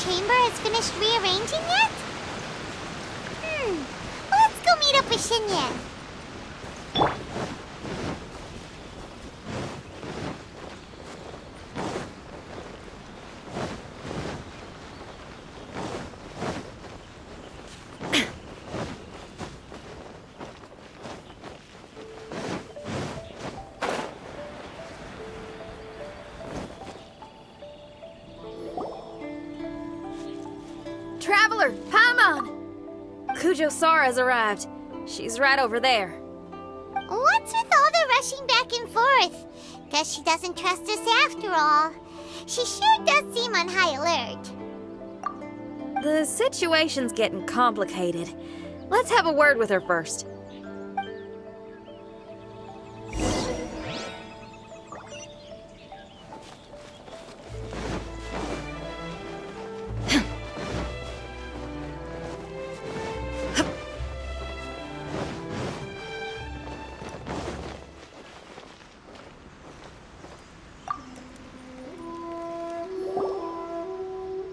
Chamber has finished rearranging yet? Well, let's go meet up with Xinyan. Traveler, Paimon! Kujo Sara's arrived. She's right over there. What's with all the rushing back and forth? Guess she doesn't trust us after all. She sure does seem on high alert. The situation's getting complicated. Let's have a word with her first.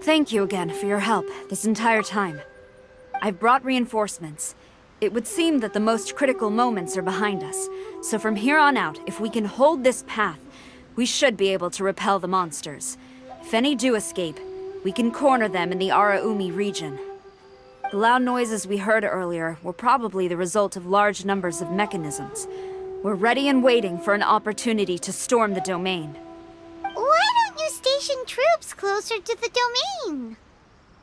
Thank you again for your help this entire time. I've brought reinforcements. It would seem that the most critical moments are behind us, so from here on out, if we can hold this path, we should be able to repel the monsters. If any do escape, we can corner them in the Araumi region. The loud noises we heard earlier were probably the result of large numbers of mechanisms. We're ready and waiting for an opportunity to storm the domain. Why don't you station troops closer to the domain?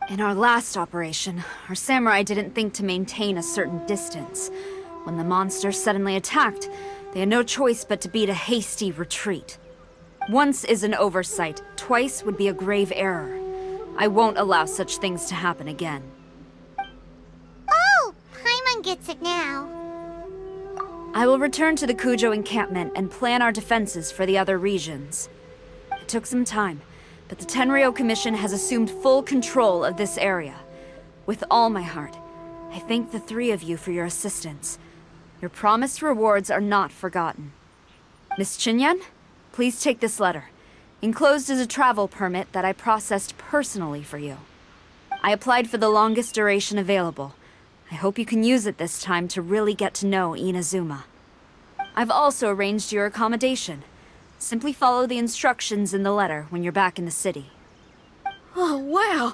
In our last operation, our samurai didn't think to maintain a certain distance. When the monsters suddenly attacked, they had no choice but to beat a hasty retreat. Once is an oversight, twice would be a grave error. I won't allow such things to happen again. Oh, Paimon gets it now. I will return to the Kujo encampment and plan our defenses for the other regions. It took some time, but the Tenryou Commission has assumed full control of this area. With all my heart, I thank the three of you for your assistance. Your promised rewards are not forgotten. Miss Xinyan, please take this letter. Enclosed is a travel permit that I processed personally for you. I applied for the longest duration available. I hope you can use it this time to really get to know Inazuma. I've also arranged your accommodation. Simply follow the instructions in the letter when you're back in the city. Oh, wow!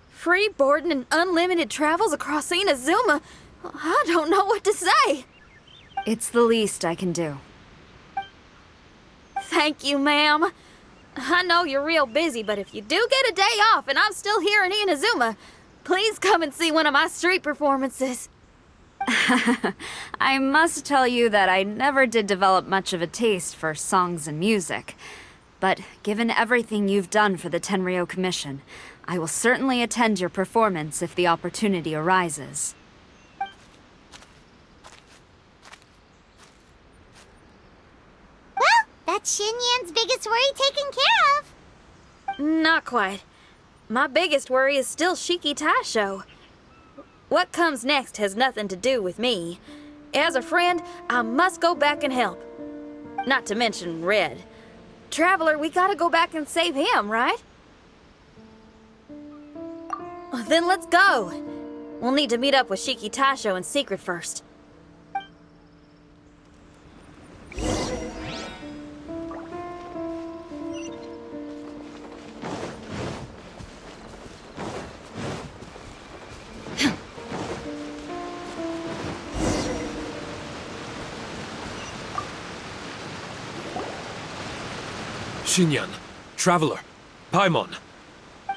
Free boarding and unlimited travels across Inazuma? I don't know what to say! It's the least I can do. Thank you, ma'am. I know you're real busy, but if you do get a day off and I'm still here in Inazuma, please come and see one of my street performances. I must tell you that I never did develop much of a taste for songs and music. But given everything you've done for the Tenryou Commission, I will certainly attend your performance if the opportunity arises. Well, that's Xinyan's biggest worry taken care of. Not quite. My biggest worry is still Shiki Taisho. What comes next has nothing to do with me. As a friend, I must go back and help. Not to mention Red. Traveler, we gotta go back and save him, right? Then let's go. We'll need to meet up with Shiki Taisho in secret first. Xinyan, Traveler, Paimon.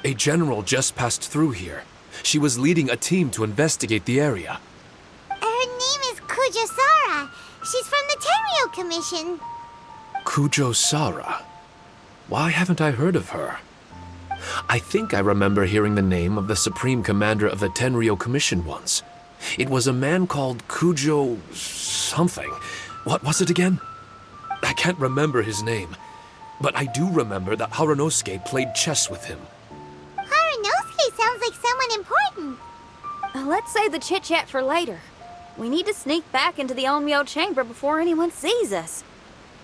A general just passed through here. She was leading a team to investigate the area. Her name is Kujo Sara. She's from the Tenryo Commission. Kujo Sara. Why haven't I heard of her? I think I remember hearing the name of the Supreme Commander of the Tenryo Commission once. It was a man called Kujo... something. What was it again? I can't remember his name, but I do remember that Harunosuke played chess with him. Harunosuke sounds like someone important. Let's save the chit-chat for later. We need to sneak back into the Onmyo chamber before anyone sees us.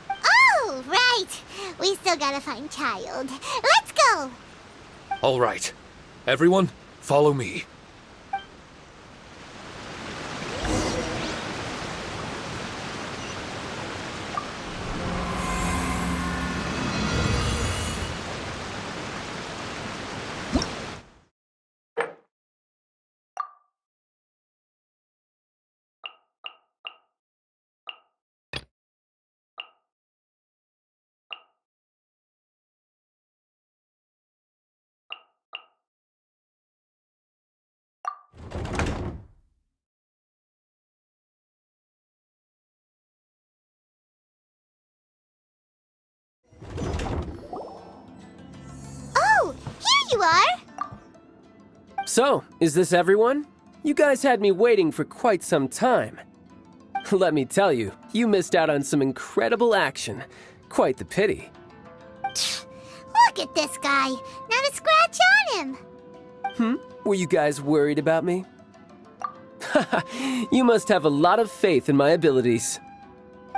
Oh, right. We still gotta find Child. Let's go. All right. Everyone, follow me. Oh, here you are. So, is this everyone? You guys had me waiting for quite some time. Let me tell you, you missed out on some incredible action. Quite the pity. Look at this guy. Not a scratch on him. Were you guys worried about me? You must have a lot of faith in my abilities.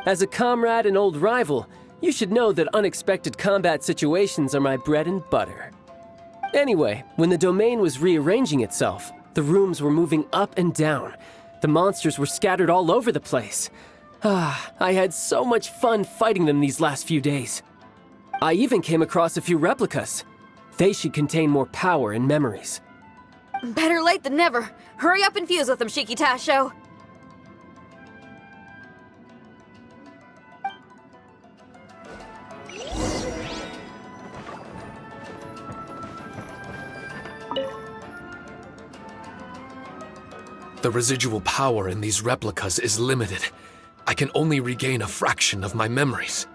As a comrade and old rival, you should know that unexpected combat situations are my bread and butter. Anyway, when the domain was rearranging itself, the rooms were moving up and down. The monsters were scattered all over the place. I had so much fun fighting them these last few days. I even came across a few replicas. They should contain more power and memories. Better late than never. Hurry up and fuse with them, Shiki Taisho. The residual power in these replicas is limited. I can only regain a fraction of my memories.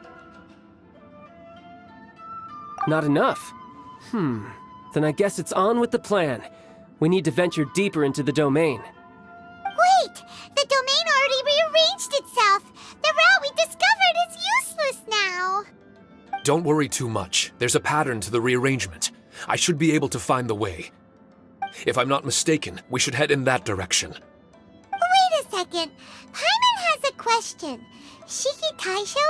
Not enough? Then I guess it's on with the plan. We need to venture deeper into the domain. Wait! The domain already rearranged itself! The route we discovered is useless now! Don't worry too much. There's a pattern to the rearrangement. I should be able to find the way. If I'm not mistaken, we should head in that direction. Wait a second. Paimon has a question. Shiki Taisho,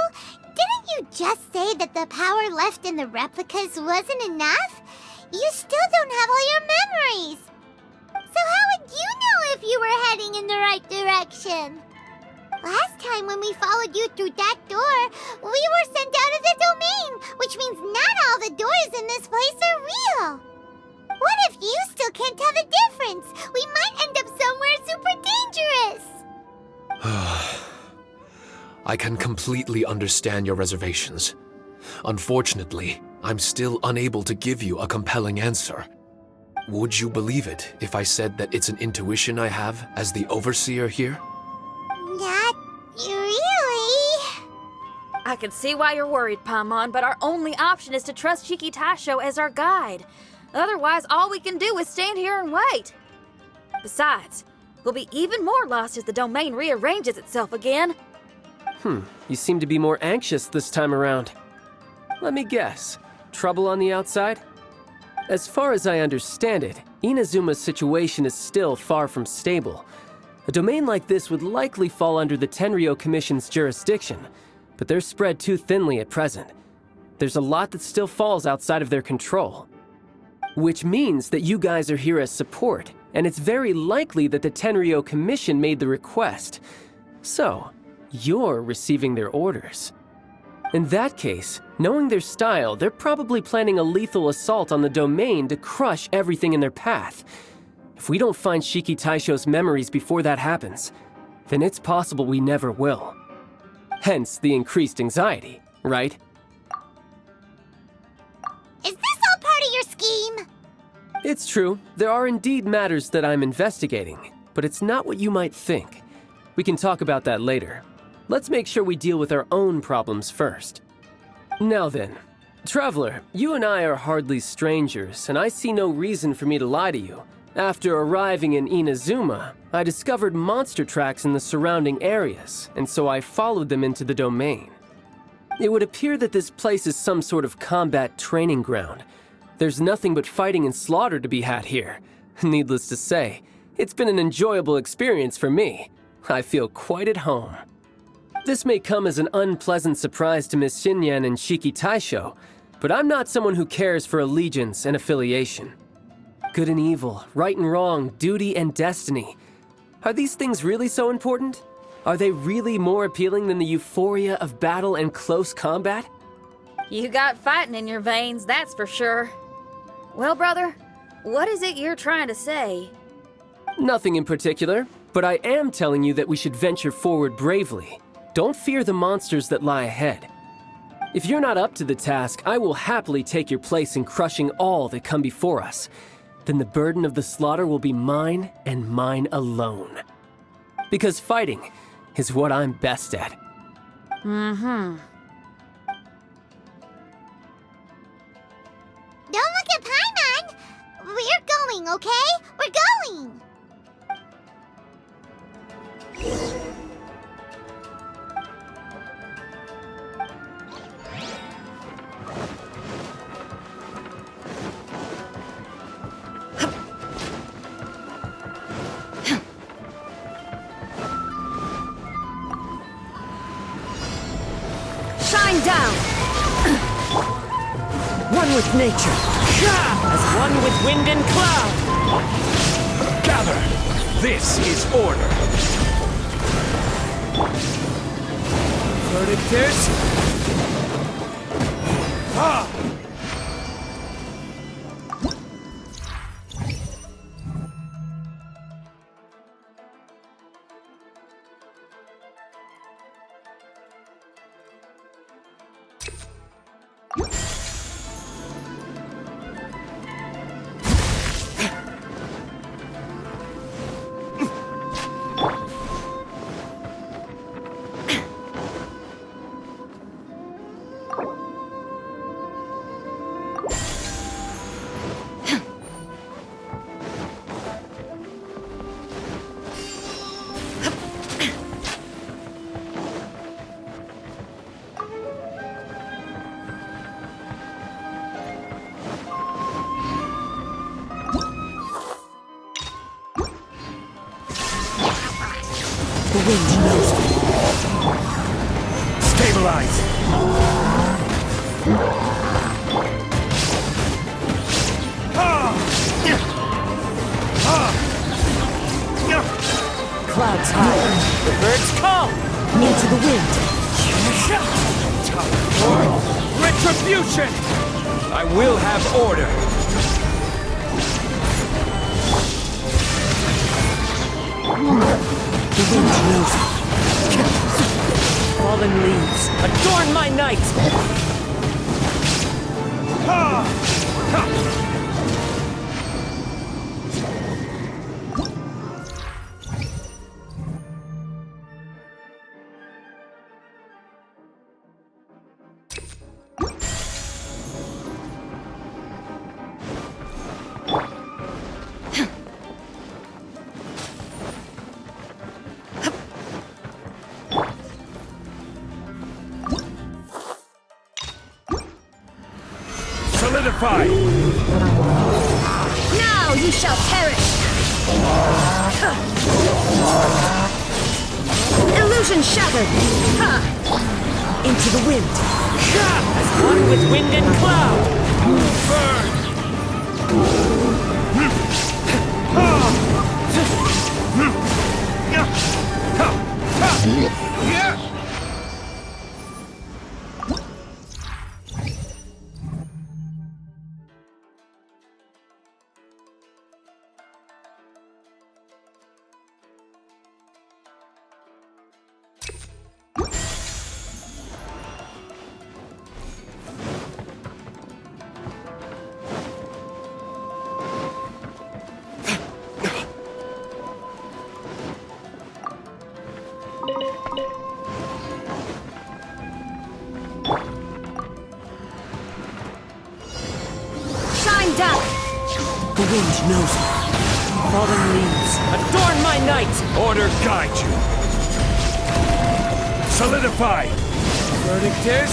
didn't you just say that the power left in the replicas wasn't enough? You still don't have all your memories. So how would you know if you were heading in the right direction? Last time when we followed you through that door, we were sent out of the domain, which means not all the doors in this place are real. What if you still can't tell the difference? We might end up somewhere super dangerous. I can completely understand your reservations. Unfortunately, I'm still unable to give you a compelling answer. Would you believe it if I said that it's an intuition I have as the overseer here? Not really. I can see why you're worried, Paimon, but our only option is to trust Shiki Taisho as our guide. Otherwise, all we can do is stand here and wait. Besides, we'll be even more lost if the domain rearranges itself again. You seem to be more anxious this time around. Let me guess. Trouble on the outside? As far as I understand it, Inazuma's situation is still far from stable. A domain like this would likely fall under the Tenryo Commission's jurisdiction, but they're spread too thinly at present. There's a lot that still falls outside of their control. Which means that you guys are here as support, and it's very likely that the Tenryo Commission made the request. So, you're receiving their orders. In that case, knowing their style, they're probably planning a lethal assault on the domain to crush everything in their path. If we don't find Shiki Taisho's memories before that happens, then it's possible we never will. Hence the increased anxiety, right? It's true, there are indeed matters that I'm investigating, but it's not what you might think. We can talk about that later. Let's make sure we deal with our own problems first. Now then, Traveler, you and I are hardly strangers, and I see no reason for me to lie to you. After arriving in Inazuma, I discovered monster tracks in the surrounding areas, and so I followed them into the domain. It would appear that this place is some sort of combat training ground. There's nothing but fighting and slaughter to be had here. Needless to say, it's been an enjoyable experience for me. I feel quite at home. This may come as an unpleasant surprise to Miss Xinyan and Shiki Taisho, but I'm not someone who cares for allegiance and affiliation. Good and evil, right and wrong, duty and destiny. Are these things really so important? Are they really more appealing than the euphoria of battle and close combat? You got fighting in your veins, that's for sure. Well, brother, what is it you're trying to say? Nothing in particular, but I am telling you that we should venture forward bravely. Don't fear the monsters that lie ahead. If you're not up to the task, I will happily take your place in crushing all that come before us. Then the burden of the slaughter will be mine and mine alone. Because fighting is what I'm best at. Don't look at Paimon! We're going, okay? We're going! Shine down! One with nature, as one with wind and cloud! Gather! This is order! Verdict is... Ah! The wind knows me. Stabilize! Clouds high. The birds call. Into the wind. Time for retribution! I will have order! The wind knows me. Fallen leaves, adorn my night! Solidify! Now you shall perish! Illusion shattered! Into the wind. As one with wind and cloud. wind knows me. Fallen leaves, adorn my night! Order guide you. Solidify. Verdict is...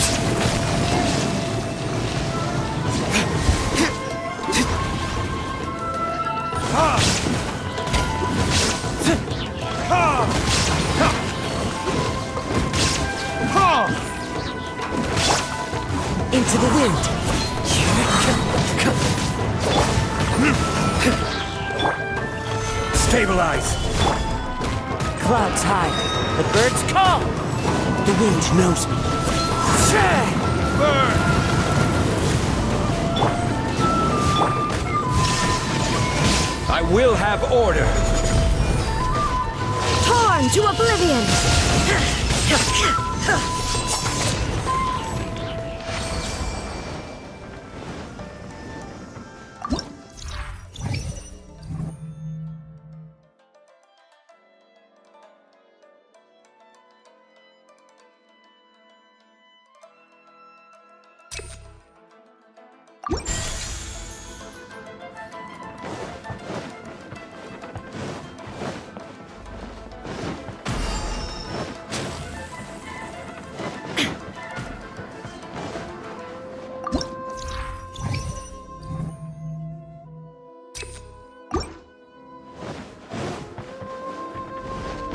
Ha! Ha! Ha! Ha! Into the wind. Stabilize. Clouds high, the birds call. The wind knows me. Burn! I will have order. Torn to oblivion!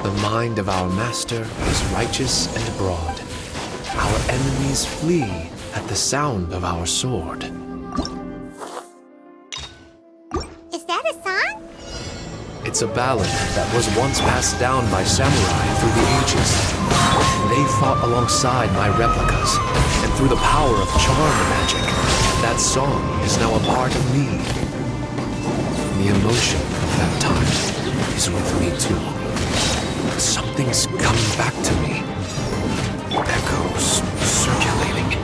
The mind of our master is righteous and broad. Our enemies flee at the sound of our sword. Is that a song? It's a ballad that was once passed down by samurai through the ages. They fought alongside my replicas, and through the power of charm magic, that song is now a part of me. The emotion of that time is with me too. Something's coming back to me. Echoes circulating.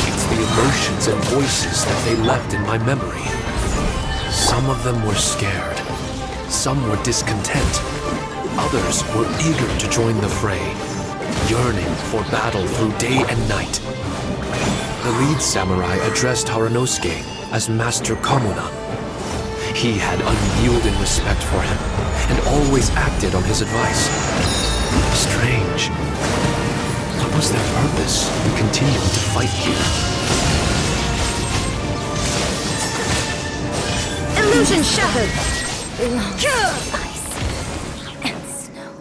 It's the emotions and voices that they left in my memory. Some of them were scared. Some were discontent. Others were eager to join the fray, yearning for battle through day and night. The lead samurai addressed Haranosuke as Master Komuna. He had unyielding respect for him, and always acted on his advice. Strange. What was their purpose in continuing to fight here? Illusion shattered! Ice and snow.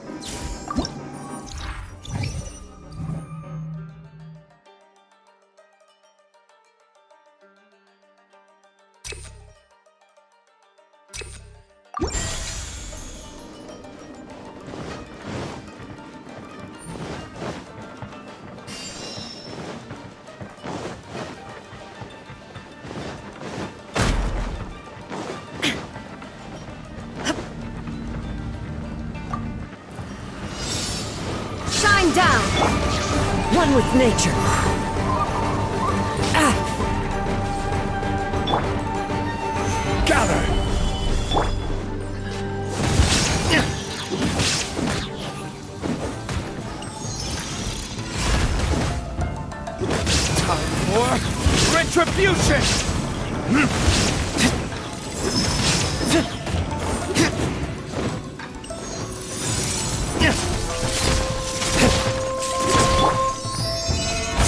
Shine down! One with nature. Gather! Time for retribution!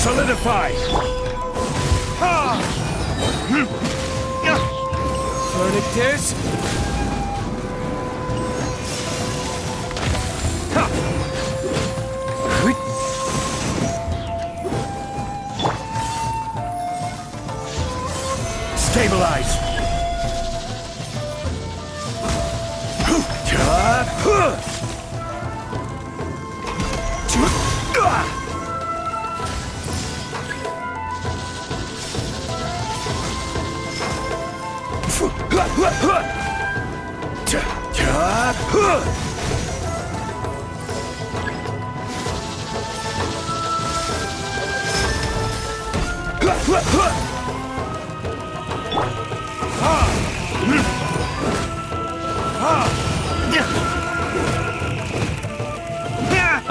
Solidify! Ha! Verdict is... Ha! Stabilize!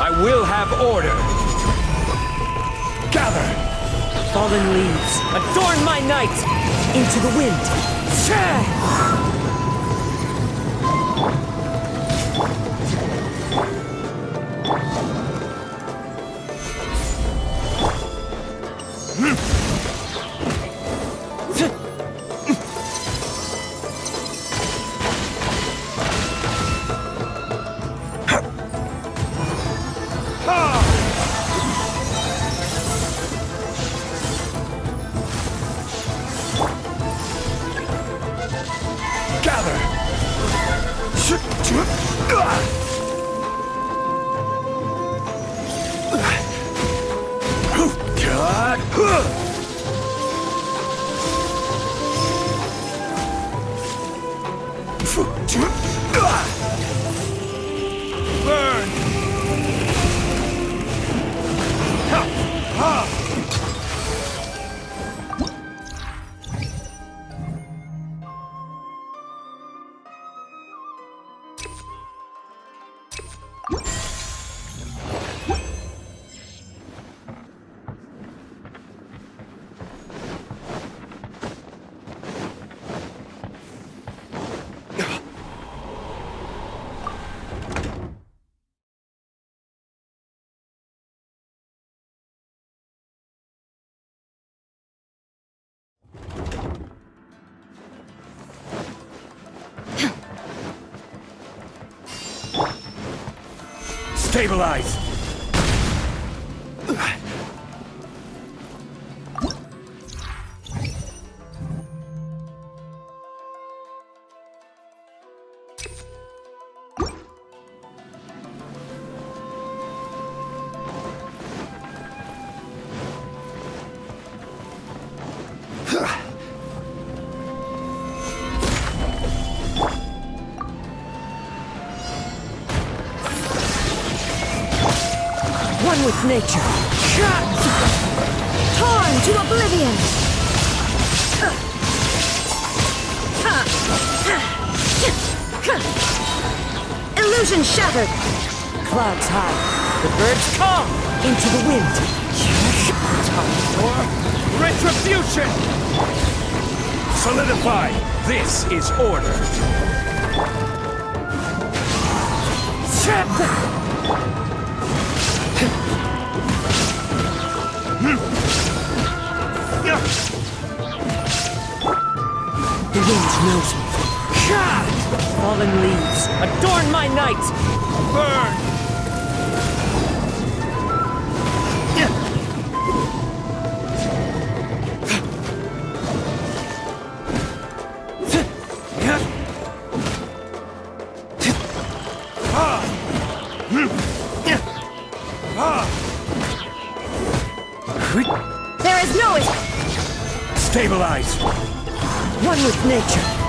I will have order. Gather. Fallen leaves, adorn my night! Into the wind. Stabilize! One with nature. Torn to oblivion! Illusion shattered! Clouds high. The birds come into the wind. Time for retribution! Solidify! This is order! The wind knows me. Fallen leaves, adorn my night! Burn! There is no Stabilize! One with nature.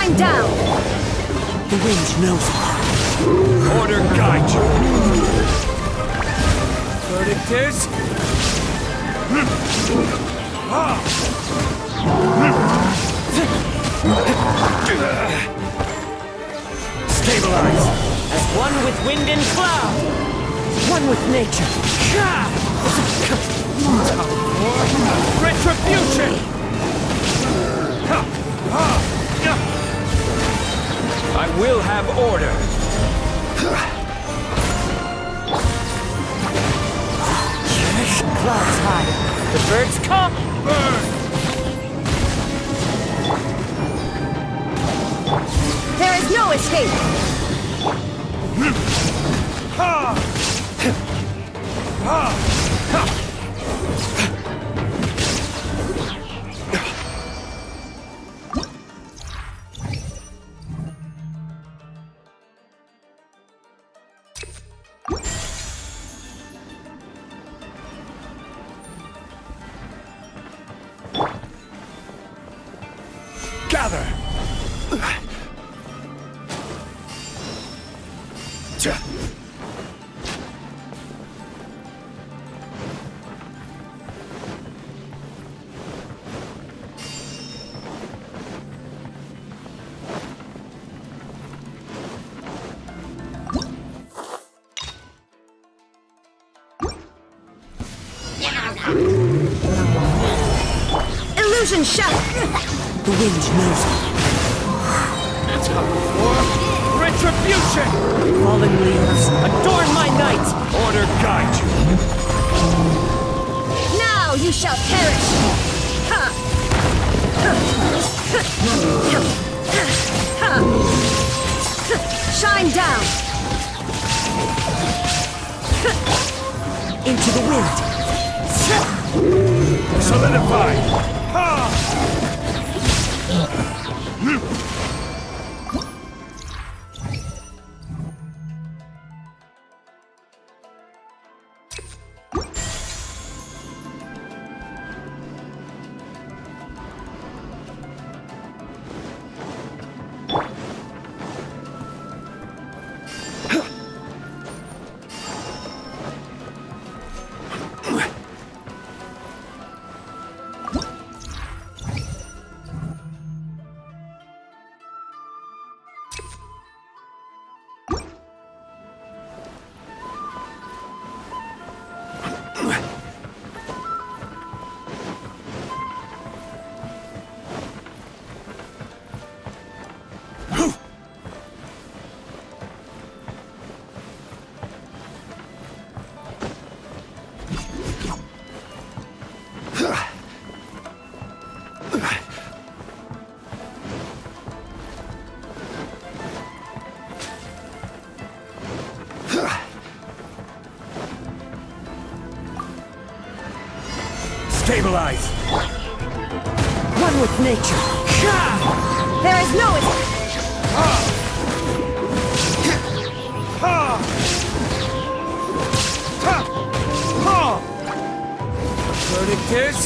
shine down! The wind knows me. Order guide you. Verdict is... Stabilize! As one with wind and cloud! One with nature! Retribution! I will have order. Clouds high. The birds come! Burn! There is no escape! Illusion shot! The wind knows me. Retribution! Fallen leaves, adorn my night! Order guide you. Now you shall perish! Ha! Shine down! Into the wind! Solidify! Ha! Stabilize! One with nature! There is no escape! Verdict is...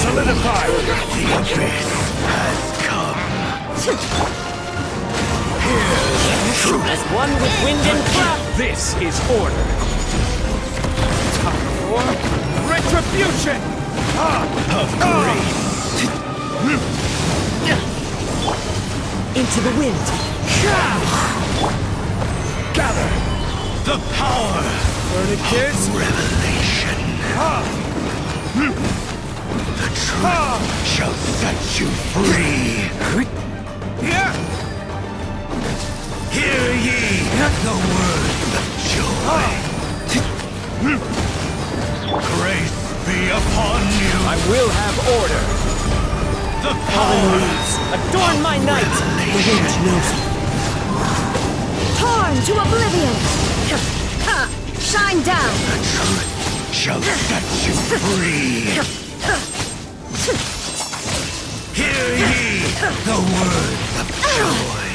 Solidify! The abyss has come. As one with wind and cloud! This is order. Time for retribution! Into the wind! Gather! The power Verdict is... revelation. The truth shall set you free. Hear ye the words of joy. Grace be upon you. I will have order. The Fallen power leaves, adorn my night! The wind knows me. Torn to oblivion! Shine down! the truth shall set you free. Hear ye the words of joy.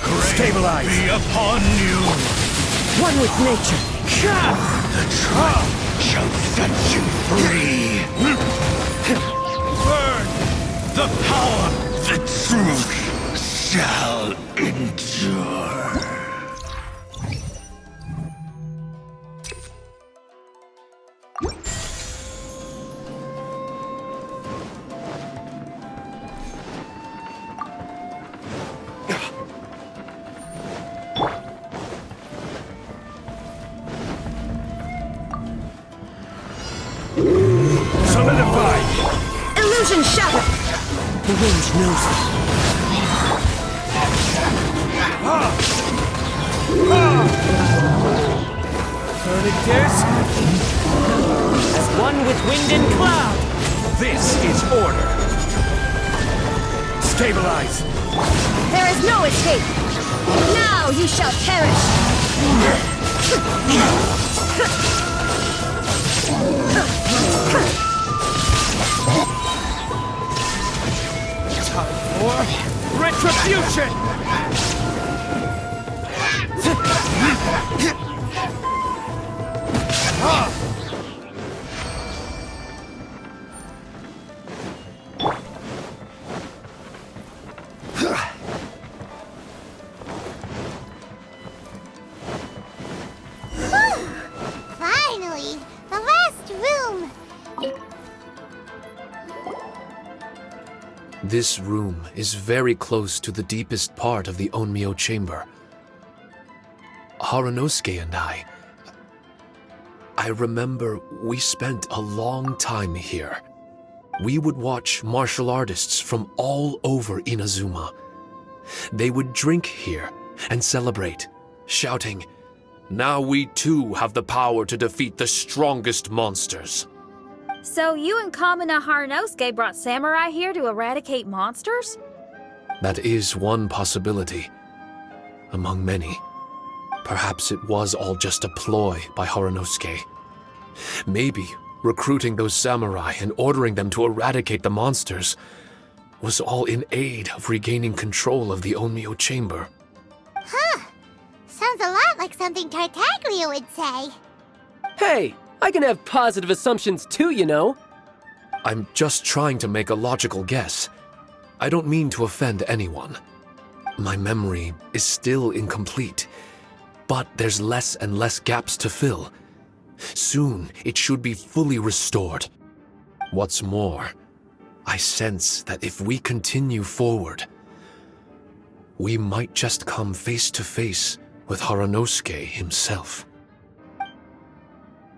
Grace Stabilize. be upon you. One with nature! The truth shall set you free. Burn! The power, the truth shall endure. Dimension shatter! The range knows me. Burning disc! As one with wind and cloud! This is order! Stabilize! There is no escape! Now you shall perish! Time for retribution! Finally, the last room. This room is very close to the deepest part of the Onmyo chamber. Harunosuke and I remember we spent a long time here. We would watch martial artists from all over Inazuma. They would drink here and celebrate, shouting, "Now we too have the power to defeat the strongest monsters." So you and Kamina Harunosuke brought samurai here to eradicate monsters? That is one possibility, among many. Perhaps it was all just a ploy by Harunosuke. Maybe recruiting those samurai and ordering them to eradicate the monsters was all in aid of regaining control of the Onmyo chamber. Huh. Sounds a lot like something Tartaglia would say. Hey, I can have positive assumptions too, you know. I'm just trying to make a logical guess. I don't mean to offend anyone. My memory is still incomplete, but there's less and less gaps to fill. Soon, it should be fully restored. What's more, I sense that if we continue forward, we might just come face to face with Harunosuke himself.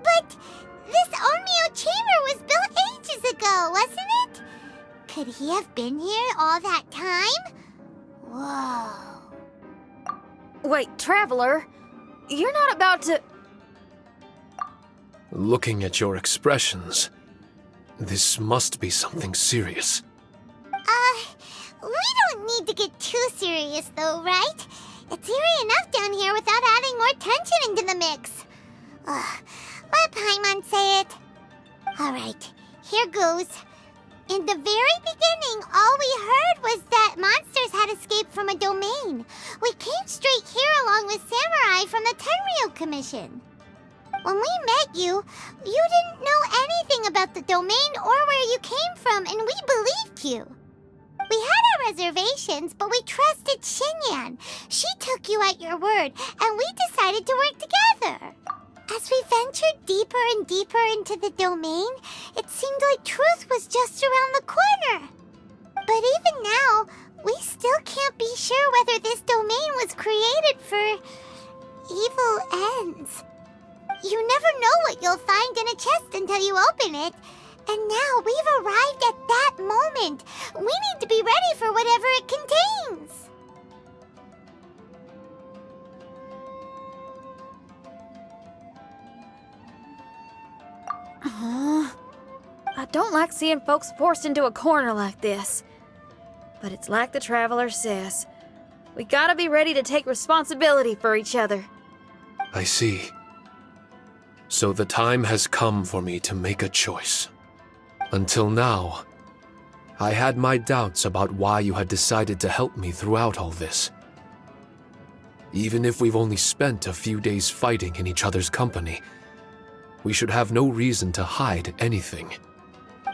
But this Onmyo chamber was built ages ago, wasn't it? Could he have been here all that time? Whoa. Wait, Traveler, you're not about to... Looking at your expressions, this must be something serious. We don't need to get too serious though, right? It's eerie enough down here without adding more tension into the mix. Let Paimon say it. Alright, here goes. In the very beginning, all we heard was that monsters had escaped from a domain. We came straight here along with samurai from the Tenryou Commission. When we met you, you didn't know anything about the domain or where you came from, and we believed you. We had our reservations, but we trusted Xinyan. She took you at your word, and we decided to work together. As we ventured deeper and deeper into the domain, it seemed like truth was just around the corner. But even now, we still can't be sure whether this domain was created for evil ends. You never know what you'll find in a chest until you open it. And now we've arrived at that moment. We need to be ready for whatever it contains. I don't like seeing folks forced into a corner like this. But it's like the Traveler says. We gotta be ready to take responsibility for each other. I see. So the time has come for me to make a choice. Until now, I had my doubts about why you had decided to help me throughout all this. Even if we've only spent a few days fighting in each other's company, we should have no reason to hide anything.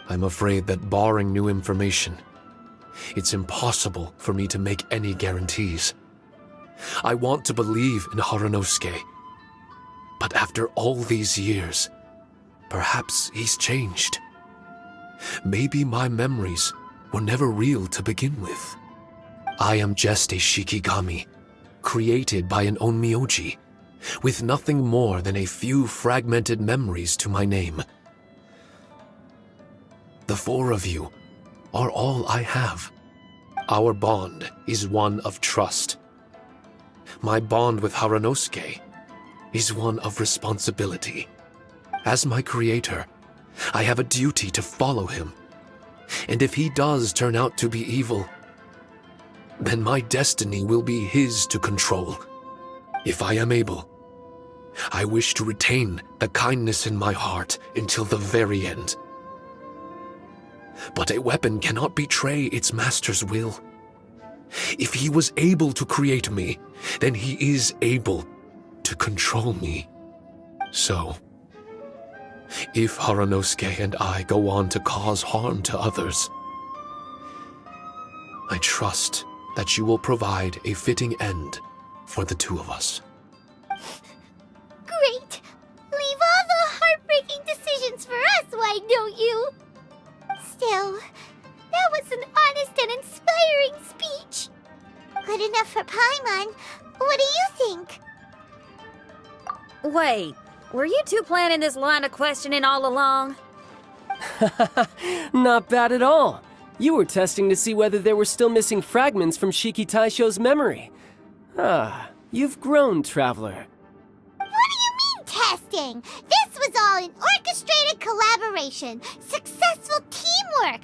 I'm afraid that barring new information, it's impossible for me to make any guarantees. I want to believe in Harunosuke, but after all these years, perhaps he's changed. Maybe my memories were never real to begin with. I am just a Shikigami, created by an Onmyoji, with nothing more than a few fragmented memories to my name. The four of you are all I have. Our bond is one of trust. My bond with Haranosuke is one of responsibility. As my creator, I have a duty to follow him. And if he does turn out to be evil, then my destiny will be his to control. If I am able, I wish to retain the kindness in my heart until the very end. But a weapon cannot betray its master's will. If he was able to create me, then he is able to control me. So, if Haranosuke and I go on to cause harm to others, I trust that you will provide a fitting end for the two of us. Great! Leave all the heartbreaking decisions for us, why don't you? Still, that was an honest and inspiring speech. Good enough for Paimon. What do you think? Wait, were you two planning this line of questioning all along? Not bad at all. You were testing to see whether there were still missing fragments from Shiki Taisho's memory. Ah, you've grown, Traveler. What do you mean, testing? This was all an orchestrated collaboration. Successful teamwork.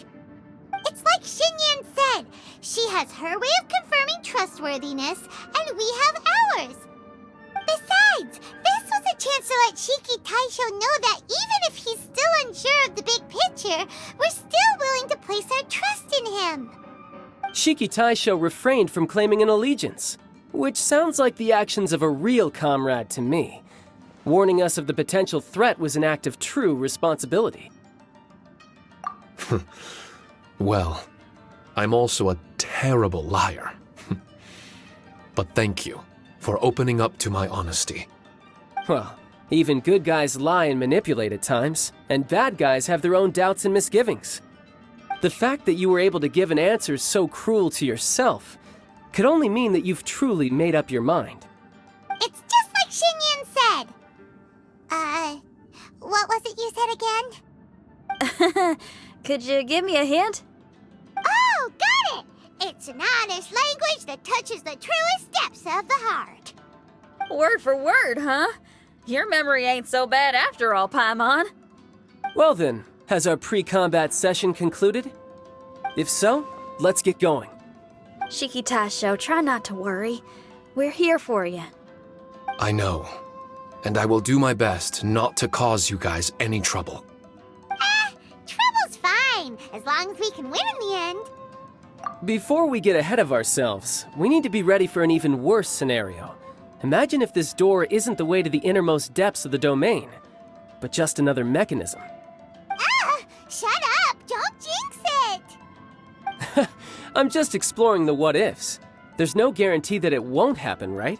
It's like Xinyan said. She has her way of confirming trustworthiness, and we have ours. Besides, this was a chance to let Shiki Taisho know that even if he's still unsure of the big picture, we're still willing to place our trust in him. Shiki Taisho refrained from claiming an allegiance, which sounds like the actions of a real comrade to me. Warning us of the potential threat was an act of true responsibility. Well, I'm also a terrible liar. But thank you for opening up to my honesty. Well, even good guys lie and manipulate at times, and bad guys have their own doubts and misgivings. The fact that you were able to give an answer so cruel to yourself could only mean that you've truly made up your mind. It's just like Xinyan said. What was it you said again? Could you give me a hint? Oh, got it! It's an honest language that touches the truest depths of the heart. Word for word, huh? Your memory ain't so bad after all, Paimon. Well then, has our pre-combat session concluded? If so, let's get going. Shiki Taisho, try not to worry. We're here for you. I know, and I will do my best not to cause you guys any trouble. Trouble's fine, as long as we can win in the end. Before we get ahead of ourselves, we need to be ready for an even worse scenario. Imagine if this door isn't the way to the innermost depths of the domain, but just another mechanism. Shut up! Don't jinx it! I'm just exploring the what-ifs. There's no guarantee that it won't happen, right?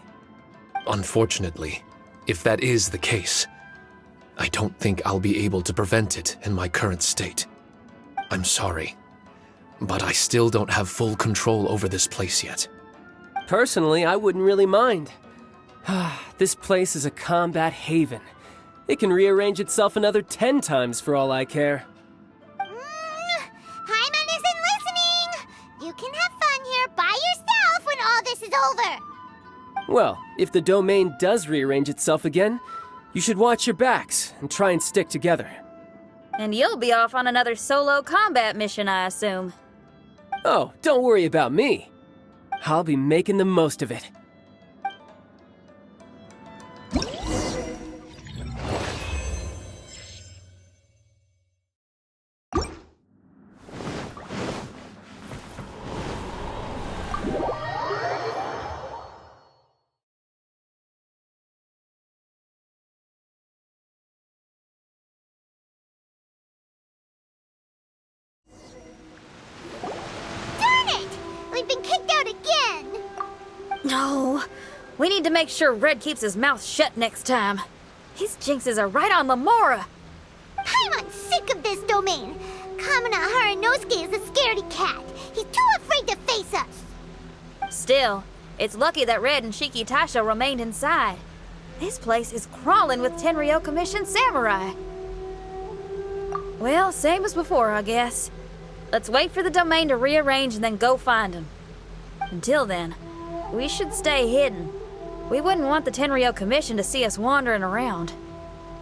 Unfortunately, if that is the case, I don't think I'll be able to prevent it in my current state. I'm sorry, but I still don't have full control over this place yet. Personally, I wouldn't really mind. This place is a combat haven. It can rearrange itself another 10 times for all I care. Paimon isn't listening! You can have fun here by yourself when all this is over! Well, if the domain does rearrange itself again, you should watch your backs and try and stick together. And you'll be off on another solo combat mission, I assume. Oh, don't worry about me. I'll be making the most of it. We've been kicked out again! No, we need to make sure Red keeps his mouth shut next time. His jinxes are right on Lamora. Paimon's sick of this domain. Kamina Haranosuke is a scaredy cat. He's too afraid to face us. Still, it's lucky that Red and Shiki Taisho remained inside. This place is crawling with Tenryo Commission samurai. Well, same as before, I guess. Let's wait for the domain to rearrange and then go find him. Until then, we should stay hidden. We wouldn't want the Tenryou Commission to see us wandering around.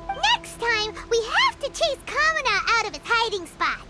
Next time, we have to chase Kamina out of his hiding spot.